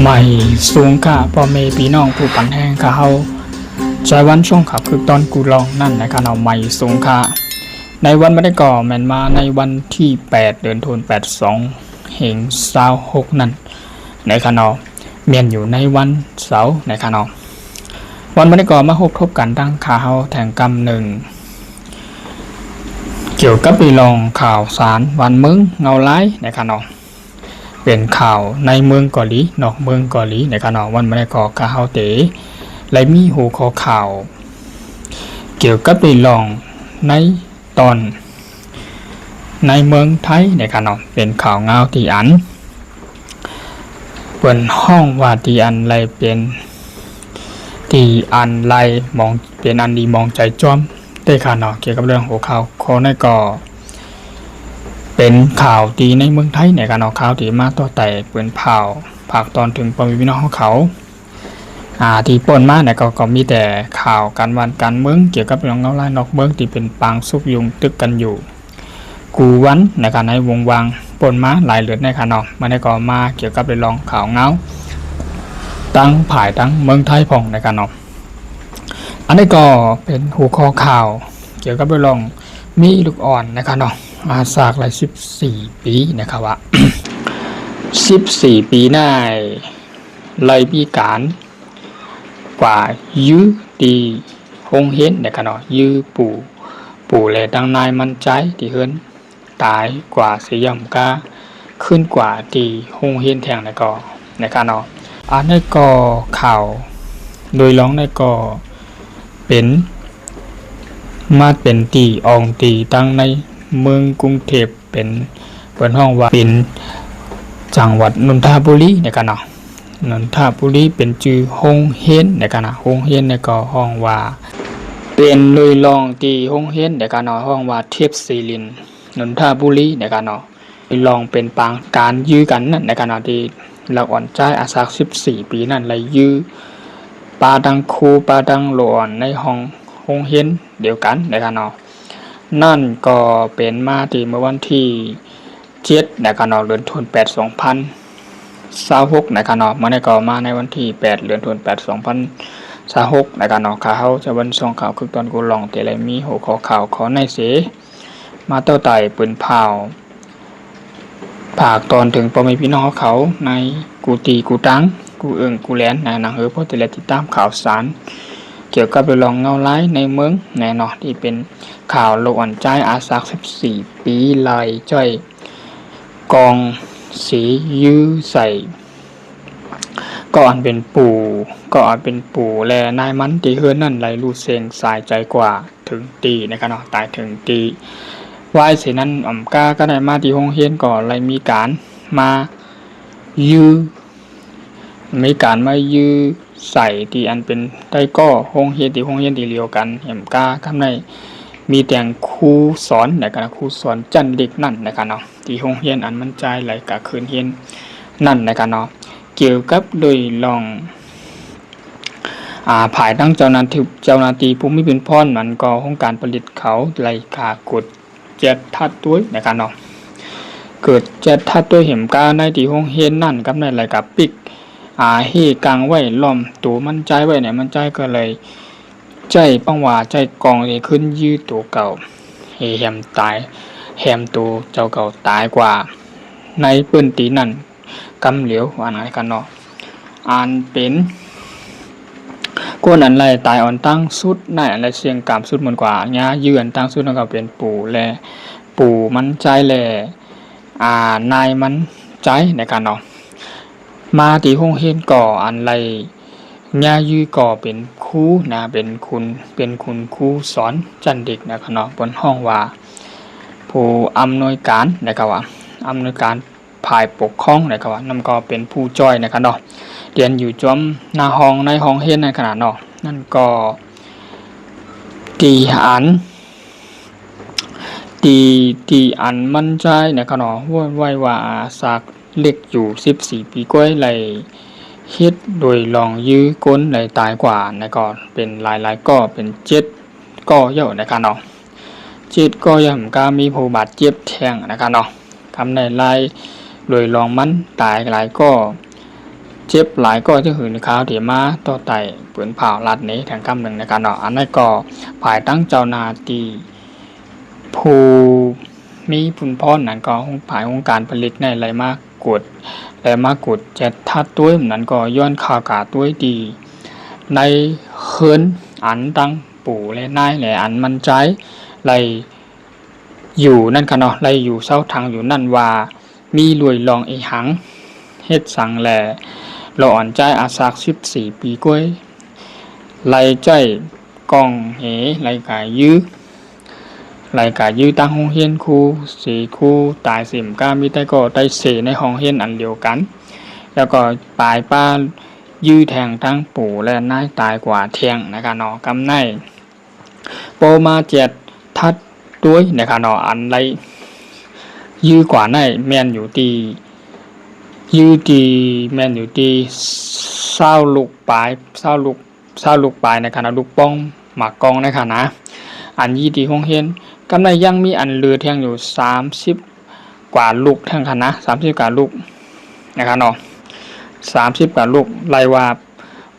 ใหม่สูงค่ะพ่อแม่พี่น้องผู้ปันแห้งค่ะเฮาใช้วันช่วงขับคือตอนกูลองนั่นนะคะเอาใหม่สูงค่ะในวันไม่ได้ก่อแมนมาในวันที่8เดือนธันวาคม2เหง26นั่นในคานอเมียนอยู่ในวันเสาร์ในคานอวันไม่ได้ก่อมาทบกันตั้งข่าวแทงกรรมหนึ่งเกี่ยวกับไปลองข่าวสารวันมึงเงาไล่ในคานอเป็นข่าวในเมืองเกาหลีนอกเมืองเกาหลีในขณะวันไม่ได้ก่อข่าวเต๋และมีหัวข้อข่าวเกี่ยวกับไปลองในตอนในเมืองไทยในขณะเป็นข่าวเงาที่อันเป็นห้องว่าที่อันไรเป็นที่อันไรมองเป็นอันดีมองใจจ้อมได้ขณะเกี่ยวกับเรื่องหัวข่าวข้อในก่อเป็นข่าวดีในเมืองไทยในการเอาข่าวดีมาต่อแต่เป็นเผาภาคตอนถึงปวิวินของเขาที่ป่นมาเนี่ยก็มีแต่ข่าวการวันการเมืองเกี่ยวกับเรื่องเงาลายนอกเมืองที่เป็นปางซุบยุงตึกกันอยู่กูวันในการในวงวางป่นมาหลายเลือดในขณะมาในก็มาเกี่ยวกับเรื่องข่าวเงาตั้งผ่ายตั้งเมืองไทยพองในการนอกอันนี้ก็เป็นหัวข้อข่าวเกี่ยวกับเรื่องมีลูกอ่อนในการนอกอาสากหลาย14 ปีนะครับว่า 14 ปีได้เลยมีการกว่ายื้อดีคงเห็นนะครับเนาะยื้อปู่แลดังนายมั่นใจที่เฮิรนตายกว่าเสียมกาขึ้นกว่าที่คงเห็นแทงนะครับเนาะอันนี้ก็ข่าวโดยร้องได้ก็เป็นมาเป็นตีอองตีตั้งในเมืองกรุงเทพเป็นห้องว่าเป็นจังหวัดนนทบุรีในกันเนาะนนทบุรีเป็นชื่อโฮงเฮนในกันนะโฮงเฮนในก็ห้องว่าเป็นเลยลองที่โฮงเฮนในกันเนาะห้องว่าเทพศิรินนนทบุรีในกันเนาะลองเป็นปางการยื้อกันนั่นในกันเนาะที่เราอ่อนใจอาศัก14 ปีนั่นเลยยื้อปาดังคูปาดังหลวนในห้องโฮงเฮนเดียวกันในกันเนาะนั่นก็เป็นมาที่เมื่อวันที่7นะครับเนาะเดือนธันวาคม2026นะครับเนาะมาในก็มาในวันที่8เดือนธันวาคม2026นะครับเนาะข่าวจะวันส่งข่าวคือตอนกูลองแต่ละมีหัวข้อข่าวขอในเสมาเต้าไต่ปืนเผาภาคตอนถึงพ่อแม่พี่น้องเขาในกูตีกูตังกูเอิงกูแลนนะหนังเพราะแต่ละติดตามข่าวสารเกี่ยวกับเรื่องเงาไล่ในเมืองแน่นอนที่เป็นข่าวโลกอ่อนใจอาสัก14 ปีลายจ้อยกองสียื้อใส่ก็อันเป็นปู่และนายมันตีเฮือนนั่นไหลรูเซงสายใจกว่าถึงตีนะครับเนาะตายถึงตีวายเสนั้นกาก็ได้มาที่ห้องเฮียนก่อนเลยมีการมายื้อใส่ที่อันเป็นได้ก็ห้องเฮียนที่เดียวกันเห็นกาข้างในมีแต่งครูสอนนะครับครูสอนจันเด็กนั่นนะครับเนาะที่ห้องเฮียนอันมันใจไหลกะคืนเฮียนนั่นนะครับเนาะเกี่ยวกับโดยลองภายตั้งเจ้าหน้าที่ภูมิเป็นพรมันก็ห้องการผลิตเขาไหลกากดเจ็ดทัดด้วยนะครับเนาะเกิดเจ็ดทัดด้วยเห็นกาในที่ห้องเฮียนนั่นกับในไหลกับปิกเฮกลางไว้ล้อมตัวมันใจไว้เนี่ยมันใจก็เลยใจปังว่าใจกองที่ขึ้นยืดตัวเก่าแฮมตายแฮมตัวเจ้าเก่าตายกว่าในปืนตีนั่นกำเหลียวอันไหนกันเนาะอันเป็นก้นอันไรตายอ่อนตั้งสุดในอันไรเสียงกามสุดเหมือนกว่าเนี้ยยืนตั้งสุดแล้วก็เป็นปู่มันใจแหล่นายมันใจในกันเนาะมาที่ห้องเห็นก่ออันไรญายือก่อเป็นครูนะเป็นคุณครูสอนจันเด็กนะครับเนาะบนห้องว่าผู้อำนวยการนะครับว่าอำนวยการฝ่ายปกครองนะครับว่านำก็เป็นผู้จ้อยนะครับเนาะเรียนอยู่จอมหน้าห้องในห้องเห็นในขณะเนาะนั่นก็ตีอันมั่นใจนะครับเนาะว่าสากเล็กอยู่14 ปีก้อยไหลเฮ็ดโดยลองยื้อก้นไหลตายกว่านะก็เป็นหลายก็เป็น7ก็เยอะนะครับเนาะ7ก็ยังก็มีผู้บาดเจ็บแทงนะครับเนาะทำในลายโดยลองมันตายหลายก็ เจ็บหลายก็จะหืนขาวที่มาต่อไต่ปืนเผาลัดนี้แทงคำหนึ่งในการเนาะอันนั้นก็ภายตั้งเจ้านาตีผู้มีผุนพรนั่นก็ภายองค์การผลิตในไรมากกดและมากดเจ็ดทัดตัวนั้นก็ย้อนข่าวกาตัวดีในเฮินอันตั้งปู่และนายและอันมันใจไรอยู่นั่นค่ะเนาะไรอยู่เศร้าทางอยู่นั่นว่ามีรวยลองไอหังเฮ็ดสั่งแหล่เราอ่อนใจอาสาก14 ปีก้วยไรใจกองเหไรกายยื้อตั้งห้องเฮียนครู4 ครูตาย10ก้ามีแต่ก็ได้เสในห้องเฮียนอันเดียวกันแล้วก็ปลายป้ายื้อแทงทั้งปู่และนายตายกว่าเทียงนะคะเนาะกำไนโปมาเจ็ดทัดด้วยนะคะเนาะอันไรยื้อกว่าในแมนอยู่ตียื้อตีแมนอยู่ตีเศร้าลูกปลายนะคะเนาะลูกป้องหมากกองนะคะนะอันยี่ตีห้องเฮียนกำไรยังมีอันเรือเทียงอยู่30 กว่าลูกทั้งคณะ30 กว่าลูกนะครับเนาะ30 กว่าลูกไล่ว่า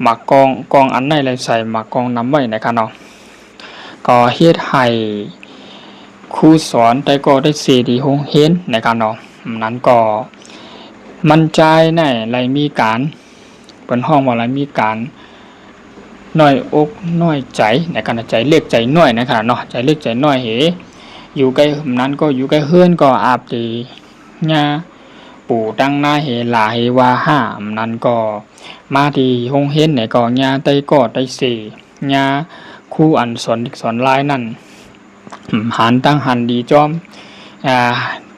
หมักกองอันไหนเลยใส่หมักกองน้ำไว้นะครับเนาะก็เฮ็ดให้ครูสอนแต่ก็ได้เสียดีห้องเฮียนนะครับเนาะนั้นก็มั่นใจในไรมีการเป็นห้องว่าไรมีการน้อยอกน้อยใจในการใจเล็กใจน้อยนะครับเนาะใจเล็กใจน้อยเหอยู่ใกล้นั้นก็อยู่ใกล้เฮือนก็อาบตีญาปู่ตั้งหน้าเหลาเหว่าห้ามนั้นก็มาที่ห้องเฮ็ดเนี่ยก็ญาไต้ก็ไต้เสญาคู่อันสอนลายนั่นหันตั้งหันดีจอม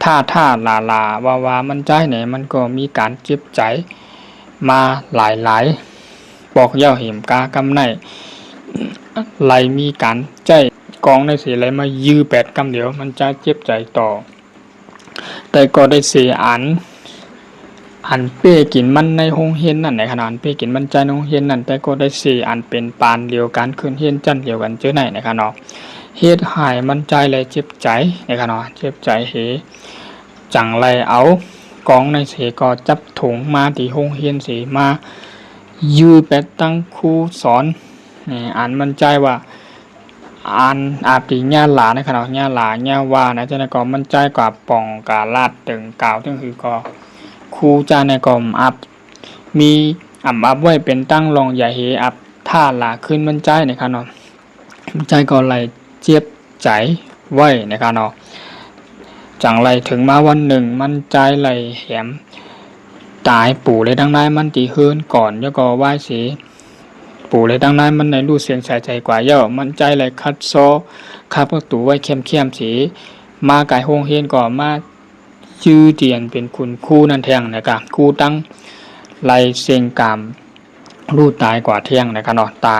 ท่าลาว่ามันใจเนี่ยมันก็มีการเจ็บใจมาหลายบอกเย่าเห็มกากำไนไหลมีการใจกองในเสียไหลมายื้อ8 กำเดียวมันจะเจ็บใจต่อแต่ก็ได้เสียอันเป้กินมันในห้องเฮียนนั่นในขนาดเป้กินมันใจในห้องเฮียนนั่นแต่ก็ได้เสียอันเป็นปานเดียวกันขึ้นเฮียนจันเดียวกันเจอไหนในขนาดเฮ็ดหายมันใจเลยเจ็บใจในขนาดเจ็บใจเหจังไรเอากองในเสียก็จับถุงมาที่ห้องเฮียนเสียมายื้อเป็ดตั้งครูสอนนี่อ่านมันใจว่าอ่านอาปีญาหลาในขณะญาหลาญาว่านะเจ้าในกอมันใจกว่าป่องกาลาดตึงกล่าวถึงคือก็ครูจาในกอมอับมีอับไว้เป็นตั้งรองใหญ่เหอับท่าหลาขึ้นมันใจในขณะมันใจก็ไหลเจ็บใจไว้ในขณะจังไรถึงมาวันหนึ่งมันใจไหลแหมตายปู่เลยดังนั้นมันตีเฮือนก่อนแล้วก็ไหว้สีปู่เลยดังนั้นมันในรูเสียงใส่ใจกว่าเย่ามันใจเลยคัดโซคาประตูไว้เข้มสีมาไก่โฮงเฮียนก่อนมาชื่อเตียนเป็นคุณคู่นั่นเทียงนะครับคู่ตั้งไรเสียงกามรูตายกว่าเที่ยงนะครับเนาะตา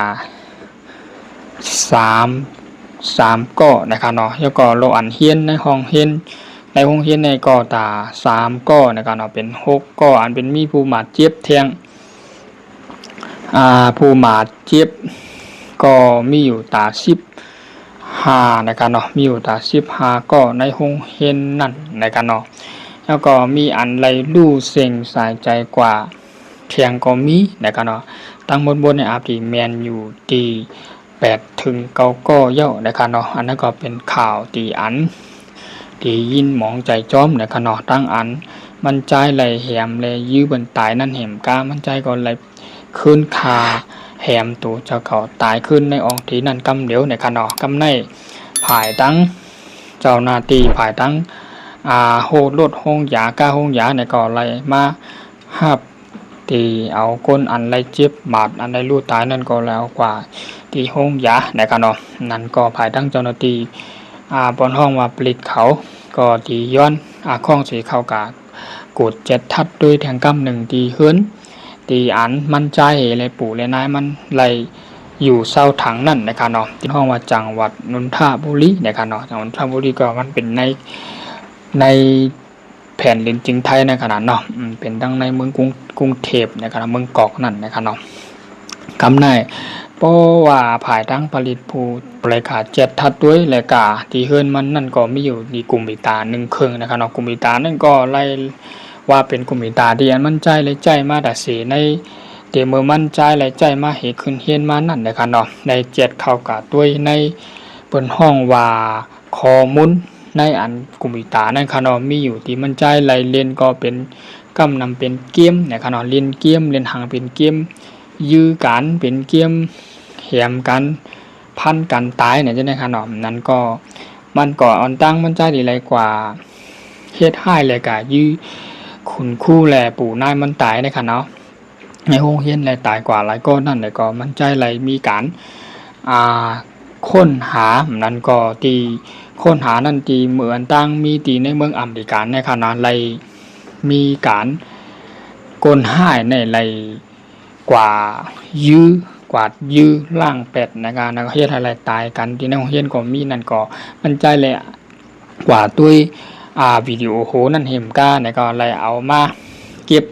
3 ก็นะครับเนาะแล้วก็โลอันเฮียนในห้องเฮียนในห้องเฮียนในก่อตา3 ก็นะครับเนาะเป็น6 ก็อันเป็นมีผู้มาเจ็บเทียงผู้มาเจ็บก็มีอยู่ตา15นะครับเนาะมีอยู่ตา15ก็ในห้องเฮียนนั่นนะครับเนาะแล้วก็มีอันไรลู่เสียงสายใจกว่าเทียงก็มีนะครับเนาะตั้งบนในอาปีแมนอยู่ตี8 ถึง 9 ก็เย่านะครับเนาะอันนั้นก็เป็นข่าวตีอันตียินหมองใจจ้อมนะครับเนาะตั้งอันมันใจไหลแหมเลยยื้อบนตายนั่นแหมก้ามันใจก็ไหลขึ้นคาแหมตัวเจ้าเขาตายขึ้นในออกทีนั่นกำเดียวนะครับเนาะกำในผายตั้งเจ้านาตีผายตั้งโหดรถห้องยาก้าห้องยาในก็ไหลมาหับตีเอาก้นอันไรเจ็บบาดอันไรรู้ตายนั่นก็แล้วกว่าที่ห้องยานะครับเนาะนั่นก็ภายตั้งเจ้าหน้าที่บนห้องว่าผลิตเขาก็ตีย้อนข้องสีเข้ากากด7 ทัดด้วยแทงกำ1ตีเฮือนตีอันมันใจเลยปู่เลยนายมันไหลอยู่เศร้าถังนั่นนะครับเนาะที่ห้องว่าจังหวัดนนทบุรีนะครับเนาะจังหวัดนนทบุรีก็มันเป็นในแผ่นดินจริงไทยในขนาดเนาะเป็นทั้งในเมืองกรุงเทพนะครับเมืองกอกนั่นนะครับเนาะกำในเพราะว่าภายทั้งผลิตผู้ประกาศ7 ทัดด้วยและกาที่เฮือนมันนั่นก็มีอยู่ในกลุ่มบิตา1 ครึ่งนะครับเนาะกลุ่มบิตานั่นก็ไล่ ว่าเป็นกุมิตาที่อันมั่นใจและใจมาแต่สีในเตมือมั่นใจและใจมาเหตุขึ้นเฮียนมานั่นนะคะเนาะในเจ็ดเข้ากับด้วยในบนห้องว่าคอมุนในอันกุมิตานั่นค่ะเนาะมีอยู่ที่มั่นใจไหลเล่นก็เป็นกำนำเป็นเกมนะคะเนาะเล่นเกมเล่นหางเป็นเกมยื้อกันเป็นเกมแหมกันพันกันตายเนี่ยใช่ไหมคะเนาะนั้นก็มันก็อ่อนตั้งมั่นใจดีไรกว่าเฮ็ดให้เลยกะยื้อขุนคู่แลปู่นายมันตายนะคะเนาะในห้องเฮียนแลตายกว่าหลายก็นั่นเลยก็มั่นใจไรมีการค้นหานั้นก็ตีค้นหานั่นตีเหมือนตั้งมีตีในเมืองอเมริกันในขณะไรมีการกลห้ายในไรกว่ายื้อกว่ายื้อล่างเป็ดนะครับนักเฮียนอะไรตายกันที่ในห้องเฮียนก็มีนั่นก็มั่นใจเลยกว่าด้วยวิดีโอโหนั่นเห็มก้าเนี่ยก็อะไรเอามาเก็บ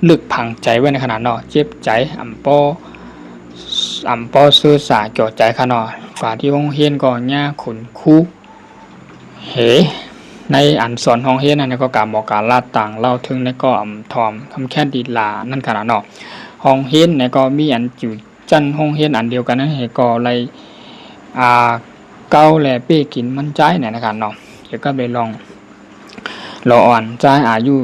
ลึกผังใจไว้ในขณะเนาะเจ็บใจอัมปอซื้อสาเกี่ยวใจขนาดฝ่าที่ห้องเฮียนก็ย่าขุนคู่เหในอันสอนห้องเฮียนนั่นก็การบอกการลาดต่างเล่าถึงในก็ทอมคำแค่ดีลานั่นขนาดเนาะห้องเฮียนในก็มีอันจุดจันห้องเฮียนอันเดียวกันนั่นเหก็เลยเก้าแลเป้กินมันใจเนี่ยนะครับเนาะเดี๋ยวก็ไปลองรออ่อนใจอายุ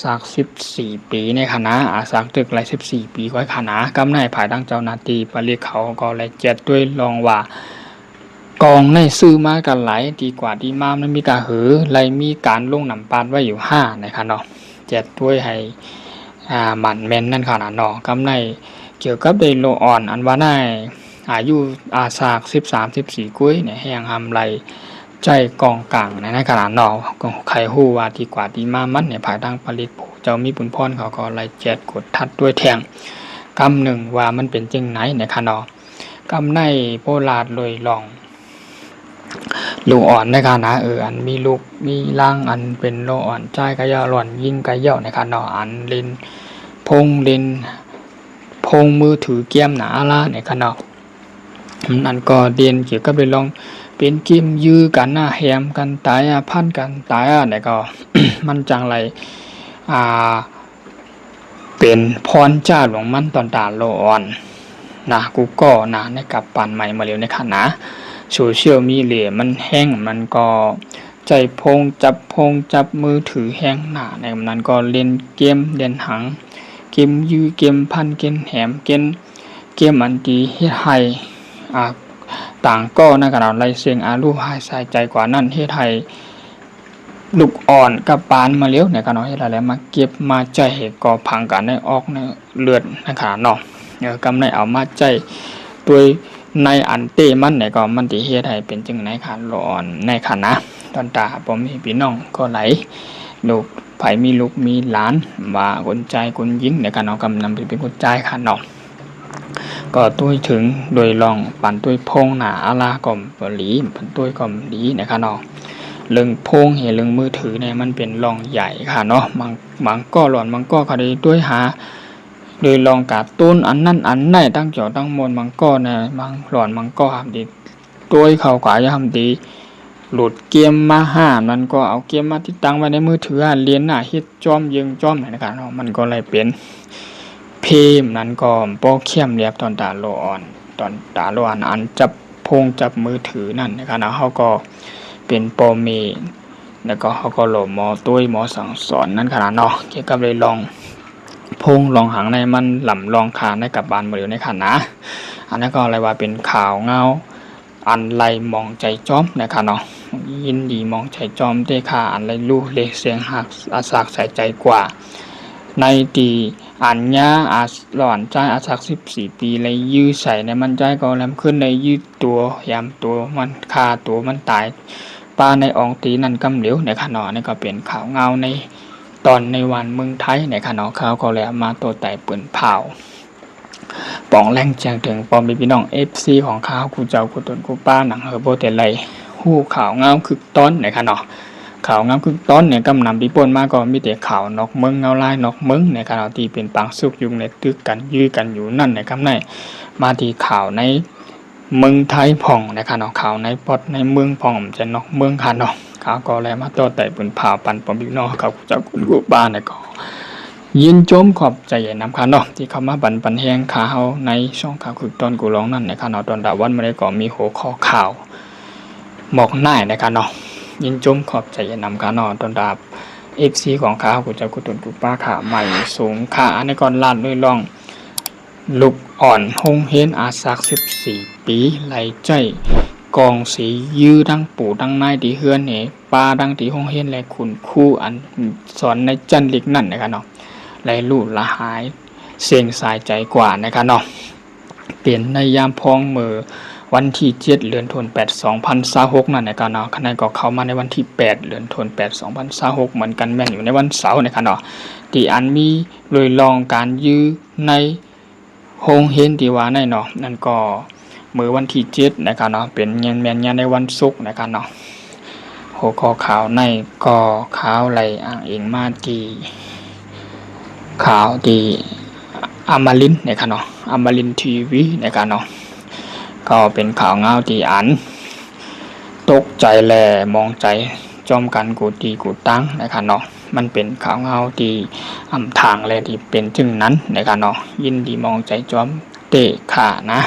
สัก14 ปีในคณะสักตึกไร14 ปีค่อยคณะกำในภายดังเจ้านาตีปริเขาก็เลยเจ็ดด้วยลองว่ากองในซื้อมากันไหลดีกว่าดีมากนั้นมีการหือไรมีการลงนำปานไว้อยู่5นะครับเนาะเจ็ดด้วยให้หมันเมนนั่นขนาดเนาะกำในเกี่ยวกับเดโลอ่อนอันว่าได้อายุสัก13-14กุ้ยเนี่ยแห้งทำไรใจกองกลางในขณะนอใครฮู้ว่าดีกว่าดีมามันเนี่ยภายทางผลิตผู้เจ้ามีบุญพรเขาก็ไล่แจกกดทัดด้วยแทงกำหนึ่งว่ามันเป็นจริงไหนในขณะกำในโพลาดเลยลองลูกอ่อนในขณะอันมีลูกมีร่างอันเป็นโลอ่อนใจกระยาหล่อนยิ่งกระเย่าในขณะอันลินพงลินพงมือถือเกียมหนาละในขณะนั่นก็เรียนเกี่ยวกับไปลองเป็นเกมยื้อกันแหมกันตายพันกันตายเนี่ยก็ มันจังไรเป็นพรจ้าหลวงมันตอนตาโลอ่อนนะกูก็นะในกับปั่นใหม่มาเร็วในขณะโซเชียลมีเดียมันแห้งมันก็ใจพงจับมือถือแห้งหนาในนั้นก็เล่นเกมเล่นหังเกมยื้อเกมพันเกมแหมเกมอันดีเฮ็ดให้ต่างก็ในขณะไรเสียงลูกหายใส่ใจกว่านั่นเฮ็ดให้ลูกอ่อนกับปานมาเลี้ยวในขณะเฮ็ดอะไรมาเก็บมาใจเหตุก่อพังกันในออกในเลือดในขณะเนาะกำในเอามาใจด้วยในอันเต้มันเนี่ยก็มันติเฮ็ดให้เป็นจังไหนค่ะร้อนในขณะตอนตาผมมีพี่น้องก็ไหลลูกไผมีลูกมีหลานว่าคนใจคนยิงในขณะกำนำเป็นคนใจค่ะเนาะก็ตุ้ยถึงโดยลองปั่นตุ้ยพงหนาลาก่อมหลีปั่นตุ้ยก่อมหลีนะคะเนาะเรื่องพงเรื่องมือถือเนี่ยมันเป็นลองใหญ่ค่ะเนาะบางก็หลอนบางก็เขาได้ด้วยหาโดยลองกาต้นอันนั้นอันไหนตั้งเจาะตั้งมนบางก็เนี่ยบางหลอนบางก็ทำดีตุ้ยเขากว่าจะทำดีหลุดเกมมามันก็เอาเกมมาที่ตั้งไว้ในมือถือเรียนฮิตจอมยิงจอมนะครับเนาะมันก็เลยเป็นเพมนั้นก็โปเข้มเรียบตอนตาโลอ่อนอันจับพงจับมือถือนั่นนะครับนะเขาก็เป็นโปรเมแล้วก็เขาก็โหลหมอตุ้ยหมอสั่งสอนนั่นขนาดเนาะเกี่ยวกับเลยลองพงลองหางในมันหล่ำลองคานได้กับบานบริเวณในขนาดอันนั้นก็อะไรว่าเป็นข่าวเงาอันไรมองใจจอมนะครับเนาะยินดีมองใจจอมได้ค่ะอันไรลูกเล็กเสียงหักอาสากใส่ใจกว่าในตีอันยาหล่อนใจสัก14 ปีเลยยื้อใส่ในมันใจก็แลมขึ้นในยืดตัวยามตัวมันคาตัวมันตายปลาในอองตีนั่นกำเหลวในขณะนี่ก็เป็นข่าวเงาในตอนในวันเมืองไทยในขณะเขาก็เลยมาตัวไต่ปืนเผาปองแรงแจ้งถึงปอมพี่น้อง FC ของเขากูเจ้ากูตนกูป้าหนังโบเตไลหู้ข่าวเงาคึกต้นในขณะข่าวงามคือต้นเนี่ยกำนำปีป่นมาก็มีแต่ข่าวนอกเมืองเงาลายนอกเมืองในขณะที่เป็นปังสุกยุงในตึกกันยื้อกันอยู่นั่นในคำไหนมาที่ข่าวใน เมืองไทยพ่องนะคะเนาะข่าวในปอดในเมืองพ่องจะนอกเมืองค่ะเนาะข่าวก็แลมาต่อแต่ปืนผ่าปันปอมพี่น้องครับเจ้าคุณกูบ้านเนี่ยก็ยินจมขอบใจนำค่ะเนาะที่เข้ามาปันแหงข่าวในช่องข่าวคือตอนกูร้องนั่นนะคะเนาะตอนดาวันมาได้ก็มีหัวข้อข่าวหมอกหน้านะคะเนาะยินจมขอบใจนำค่ะเนาะตอนดาบ FC ของข่าวกูเจ้ากูตุนกูป้าข่าวใหม่สูงค่าในก่อนลาดด้วยล่องลูกอ่อนหงเฮนอาสัก14 ปีไหลใจกองสียื้อดังปู่ดังนายดีเฮือนเหปลาดังที่หงเฮนและคุณคู่อันสอนในจันลิกนั่นนะคะเนาะไหลลู่ละหายเสียงสายใจกว่านะคะเนาะเปลี่ยนในยามพองมือวันที่7เดือนธันวาคม2026นั่นนะคะเนาะขณะก็เข้ามาในวันที่8เดือนธันวาคม2026เหมือนกันแม่นอยู่ในวันเสาร์นะคะเนาะที่อันมีเลยลองการยื้อในโฮงเฮนที่ว่าในเนาะนั่นก็มื้อวันที่7นะคะเนาะเป็นแม่นในวันศุกร์นะคะเนาะหัวข้อข่าวในก็ข่าวไหลอ้างอิงมาที่ข่าวที่อมรินทร์นะคะเนาะอมรินทร์ทีวีนะคะเนาะก็เป็นข่าวเงาที่อันตกใจแลมองใจจอมกันกูตีกูตั้งนะคะเนาะมันเป็นข่าวเงาที่อำทางแลที่เป็นจึงนั้นนะคะเนาะยินดีมองใจจอมเตะขานะ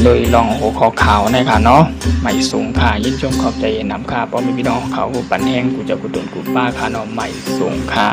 เลยลองหัวข้อข่าวนะคะเนาะไม่สูงค่ะยินชมขอบใจนำค่ะเพราะมีพี่น้องเขาปันแห้งกูจะกูตุนกูป้าค่ะเนาะไม่สูงค่ะ